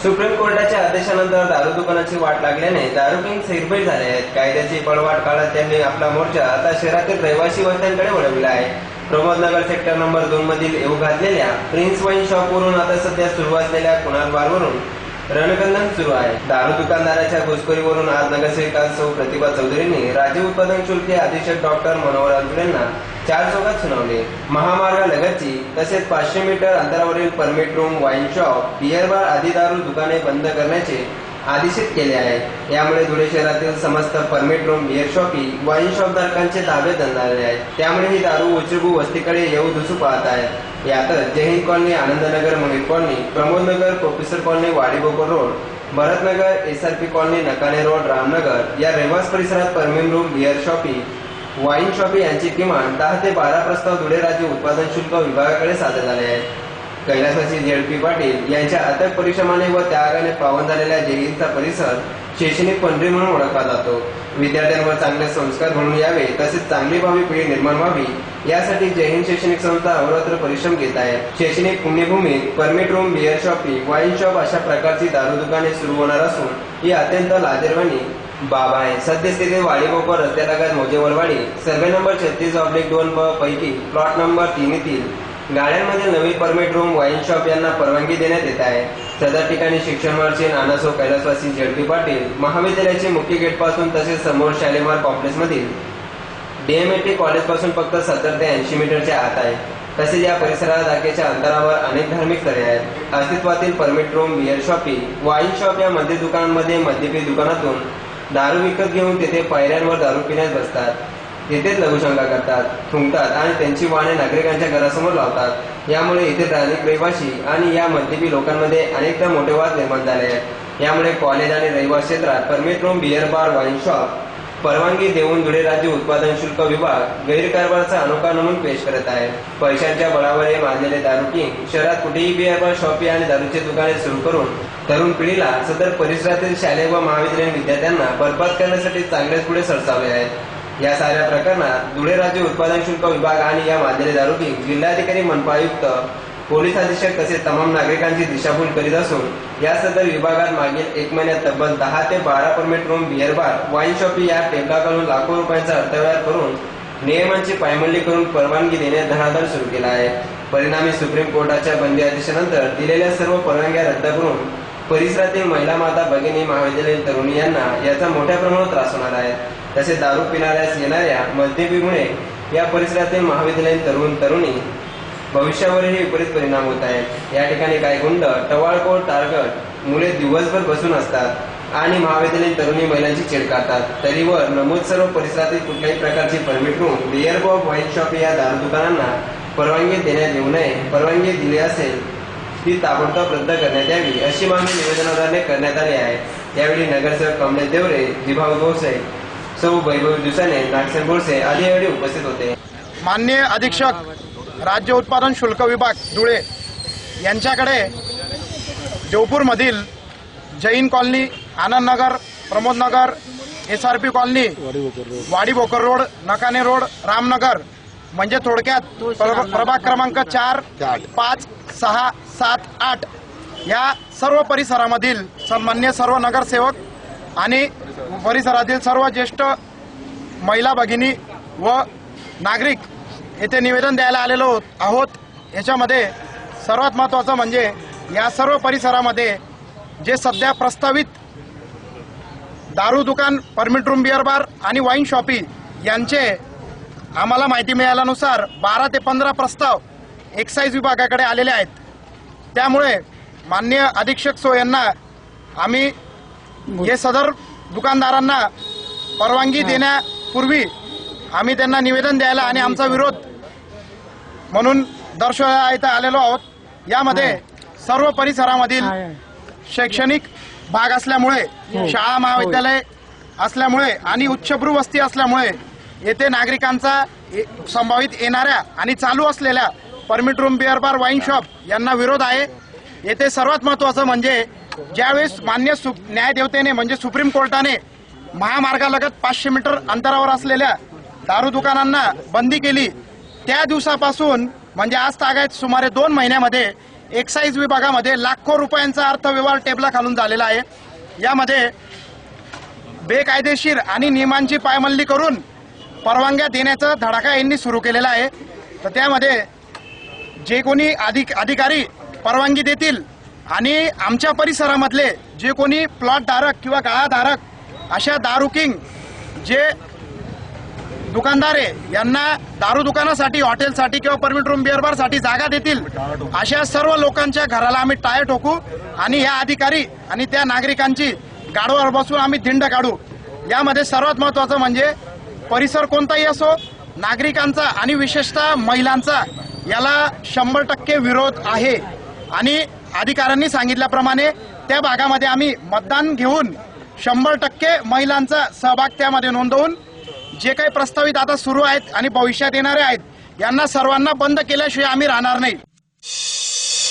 Supreme कोर्टाच्या आदेशानंतर दारू दुकानाची वाट लागल्याने दारू किंग सिरबैल झाले आहेत। कायद्याची पळवाट काढत त्यांनी आपला मोर्चा आता शहरातील रहिवासी वस्त्यांकडे वळविला आहे। प्रमोदनगर सेक्टर नंबर 2 मधील येऊ घातलेल्या प्रिन्स वाईन शॉपवरून आता सध्या सुरू असलेल्या कुणाल बारवरून रणकंदन सुरू आहे। दारू दुकानदाराच्या घुसखोरीवरून आज नगरसेविका सौ प्रतिभा चौधरींनी राज्य उत्पादन शुल्क अधीक्षक डॉक्टर मनोहर अंतुरेंना 4 चौघात सुनावले। महामार्गालगतची तसेच 500 मीटर अंतरावरील permit room, wine shop, beer bar आदी दारू दुकाने बंद करण्याचे आदेशित केले आहे। यामुळे धुळे शहरातील समस्त permit room, beer shoppe, wine shop धारकांचे ताबे झाले आहेत। त्यामुळे ही दारू उचलू वस्तीकडे येऊ धुसू पाहत आहेत। यातच Jai Hind colony, Anandnagar, Mohit colony, Pramodnagar, professor colony, Wadibhokar road, Bharatnagar, SRP colony, Nakane road, Ramnagar या रहिवास परिसरात permit room, beer shoppe, wine shoppe यांची किमान 10 ते 12 प्रस्ताव धुळे राज्य उत्पादन शुल्क विभागाकडे सादर झाले आहेत। कैलासवासी ZP पाटील यांच्या अथक परिश्रमाने व त्यागाने पावन झालेल्या जय हिंदचा परिसर शैक्षणिक पंढरी म्हणून ओळखला जातो। विद्यार्थ्यांवर चांगले संस्कार घडून यावे तसेच चांगली भावी पिढी निर्माण व्हावी यासाठी जय हिंद शैक्षणिक संस्था अहोरात्र परिश्रम घेत आहे। शैक्षणिक पुण्यभूमीत permit room, beer shoppe, wine shop अशा प्रकारची दारू दुकाने सुरू होणार असून ही अत्यंत लाजिरवाणी बाब आहे। सद्यस्थितीत वाडीबोकर रस्त्यालगत मोजेवरवाडी सर्वे नंबर 36/2 पैकी प्लॉट नंबर 3 गाड्यांमध्ये नवीन परमिट रूम, वाईन शॉप यांना परवानगी देण्यात येत आहे। सदर ठिकाणी शिक्षण वर्षी नानासो कैलासवासी ZP पाटील महाविद्यालयाचे मुख्य गेट पासून तसेच समोर शालेमार कॉम्प्लेक्स मधील DMAT कॉलेज पासून फक्त 70 ते 80 मीटरच्या आत आहे। तसेच या परिसरात जागेच्या अंतरावर अनेक धार्मिक स्थळे आहेत। अस्तित्वातील permit room, beer shoppe, wine shop या मद्य दुकानांमध्ये मद्यपी दुकानातून दारू विकत घेऊन तेथे पायऱ्यांवर दारू पिण्यास बसतात, तेथेच लघुशंका करतात, थुंकतात आणि त्यांची वाहने नागरिकांच्या घरासमोर लावतात। यामुळे येथील स्थानिक रहिवासी आणि या मद्यपी लोकांमध्ये अनेकदा मोठे वाद निर्माण झाले आहेत। यामुळे कॉलेज आणि रहिवासी क्षेत्रात permit room, beer bar, wine shop परवानगी देऊन धुळे राज्य उत्पादन शुल्क विभाग गैरकारभाराचा अनोखा नमूना पेश करत आहे। पैशांच्या बळावर हे माजलेले दारू किंग शहरात कुठेही बियर बार, शॉपी आणि दारूचे दुकाने सुरू करून तरुण पिढीला सदर परिसरातील शालेय व महाविद्यालयीन विद्यार्थ्यांना बरबाद करण्यासाठी चांगलेच पुढे सरसावले आहेत। या साऱ्या प्रकरणात धुळे राज्य उत्पादन शुल्क विभाग आणि या माजलेले दारू किंग जिल्हाधिकारी, मनपा आयुक्त, पोलीस अधीक्षक तसेच तमाम नागरिकांची दिशाभूल करीत असून या सदर विभागात मागील 1 महिन्यात तब्बल 10 ते 12 permit room, beer bar, wine shoppe या टेबलाकडून लाखो रुपयांचा अर्थव्यवहार करून नियमांची पायमल्ली करून परवानगी देण्यास धडाधड सुरू केला आहे। परिणामी सुप्रीम कोर्टाच्या बंदी आदेशानंतर दिलेल्या सर्व परवानग्या रद्द करून परिसरातील महिला, माता, भगिनी, महाविद्यालयीन तरुणी यांना याचा मोठ्या प्रमाणात त्रास होणार आहे। तसेच दारू पिणाऱ्यास येणाऱ्या मद्यपीमुळे या परिसरातील महाविद्यालयीन तरुणी भविष्यावरही विपरीत परिणाम होत आहेत। या ठिकाणी काही गुंड, टवाळखोर, टार्गट मुले दिवसभर बसून असतात आणि महाविद्यालयीन तरुणी महिलांची छेड काढतात। तरीवर नमूद सर्व परिसरातील कुठल्याही प्रकारची permit room, beer bar, wine shop या दारू दुकानांना परवानगी देण्यात येऊ नये। परवानगी दिली असेल ती ताबडतोब रद्द करण्यात यावी अशी मागणी निवेदनाद्वारे करण्यात आली आहे। यावेळी नगरसेवक कमलेश देवरे, जिभाऊ गोसे, सौ वैभव जुसाने, नागसेन बोरसे आदी यावेळी उपस्थित होते। माननीय अधीक्षक राज्य उत्पादन शुल्क विभाग धुळे यांच्याकडे देवपूरमधील Jai Hind colony, Anandnagar, Pramodnagar, SRP colony, Wadibhokar road, Nakane road, Ramnagar म्हणजे थोडक्यात प्रभाग क्रमांक 4, 5, 6, 7, 8 या सर्व परिसरामधील सन्मान्य सर्व नगरसेवक आणि परिसरातील सर्व ज्येष्ठ महिला, भगिनी व नागरिक येथे निवेदन द्यायला आलेलो आहोत। याच्यामध्ये सर्वात महत्त्वाचं म्हणजे या सर्व परिसरामध्ये जे सध्या प्रस्तावित दारू दुकान, परमिट रूम, बियर बार आणि वाईन शॉपी यांचे आम्हाला माहिती मिळाल्यानुसार 12 ते 15 प्रस्ताव एक्साईज विभागाकडे आलेले आहेत। त्यामुळे माननीय अधीक्षक सो यांना आम्ही हे सदर दुकानदारांना परवानगी देण्यापूर्वी आम्ही त्यांना निवेदन द्यायला आणि आमचा विरोध म्हणून दर्शवायला इथं आलेलो आहोत। यामध्ये सर्व परिसरामधील शैक्षणिक भाग असल्यामुळे, शाळा, महाविद्यालय असल्यामुळे आणि उच्चभ्रू वस्ती असल्यामुळे येथे नागरिकांचा संभावित येणाऱ्या आणि चालू असलेल्या permit room, beer bar, wine shop यांना विरोध आहे। येथे सर्वात महत्त्वाचं म्हणजे ज्यावेळेस मान्य न्यायदेवतेने म्हणजे सुप्रीम कोर्टाने महामार्गालगत 500 मीटर अंतरावर असलेल्या दारू दुकानांना बंदी केली त्या दिवसापासून म्हणजे आज तागायत सुमारे 2 महिन्यामध्ये एक्साईज विभागामध्ये लाखो रुपयांचा अर्थव्यवहार टेबलाखालून झालेला आहे। यामध्ये बेकायदेशीर आणि नियमांची पायमल्ली करून परवानग्या देण्याचा धडाका यांनी सुरू केलेला आहे। तर त्यामध्ये जे कोणी अधिकारी परवानगी देतील आणि आमच्या परिसरामधले जे कोणी प्लॉट धारक किंवा गाळाधारक अशा दारू किंग जे दुकानदार आहे यांना दारू दुकानासाठी, हॉटेलसाठी किंवा परमिट रूम, बिअर बारसाठी जागा देतील अशा सर्व लोकांच्या घराला आम्ही टायर ठोकू आणि या अधिकारी आणि त्या नागरिकांची गाडीवर बसून आम्ही धिंड काढू। यामध्ये सर्वात महत्त्वाचं म्हणजे परिसर कोणताही असो, नागरिकांचा आणि विशेषतः महिलांचा याला 100% विरोध आहे आणि अधिकाऱ्यांनी सांगितल्याप्रमाणे त्या भागामध्ये आम्ही मतदान घेऊन 100% महिलांचा सहभाग त्यामध्ये नोंदवून जे काही प्रस्तावित आता सुरू आहेत आणि भविष्यात येणारे आहेत यांना सर्वांना बंद केल्याशिवाय आम्ही राहणार नाही।